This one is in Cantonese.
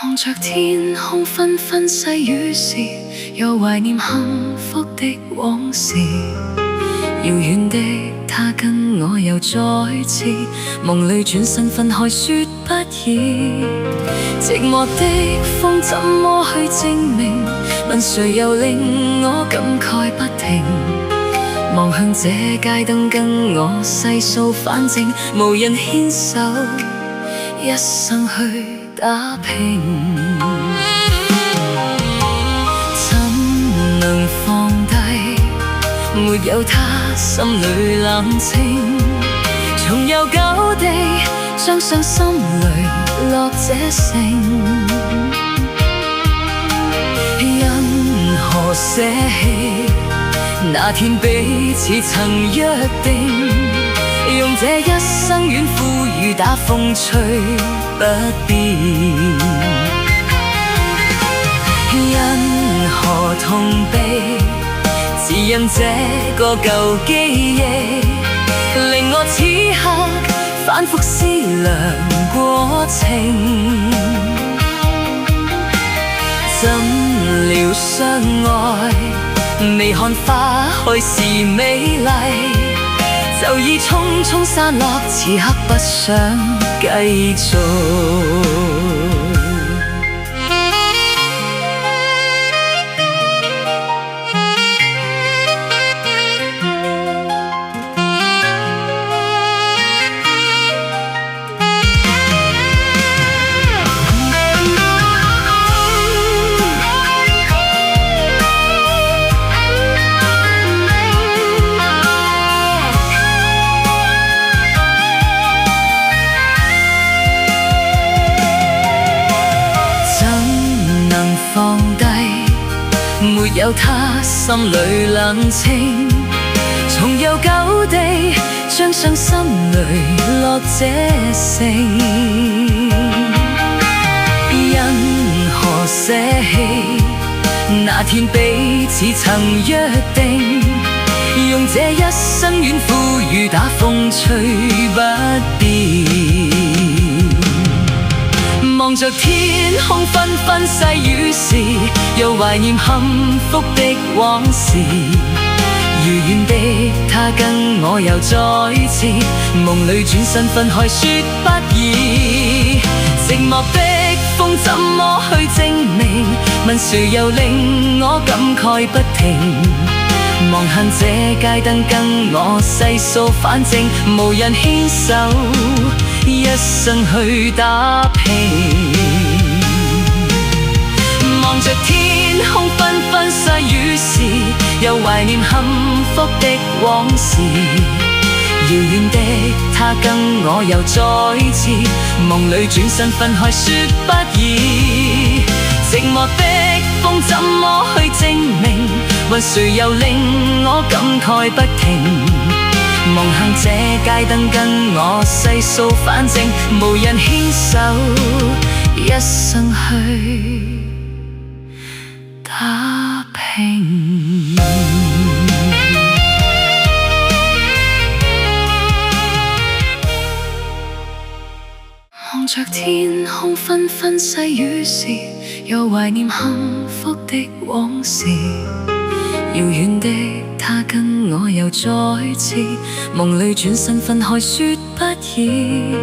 望着天空紛紛細雨時，又懷念幸福的往事。遙遠的他跟我又再次夢裏轉身分開，說不易。寂寞的風怎麼去證明？問誰又令我感慨不停？望向這街燈跟我細數，反正無人牽手，一生去打拼。怎能放低？沒有他，心裏冷清。重遊舊地，將傷心淚落這城。因何捨棄？那天彼此曾約定，用這一生遠赴雨打風吹不變。因何痛悲？只因這個舊記憶，令我此刻反覆思量過程。怎料相愛，未看花開時美麗，就已匆匆散落，此刻不想繼續。放低，沒有他，心裏冷清。重遊舊地，將傷心淚落這城。因何捨棄？那天彼此曾約定，用這一生遠赴雨打風吹不變。望着天空紛紛細雨時，又懷念幸福的往事。遙遠的他跟我又再次夢裏轉身分開，說不易。寂寞的風怎麼去證明？問誰又令我感慨不停？望向這街燈跟我細數，反正無人牽手，一生去打拼。望着天空紛紛細雨時，又懷念幸福的往事。遙遠的他跟我又再次夢裏轉身分開，說不易。寂寞的風怎麼去證明？問誰又令我感慨不停？望向這街燈跟我細數，反正無人牽手，一生去打拼。望着天空紛紛細雨時，又懷念幸福的往事。遙遠的他跟我又再次夢裏轉身分開，說不易。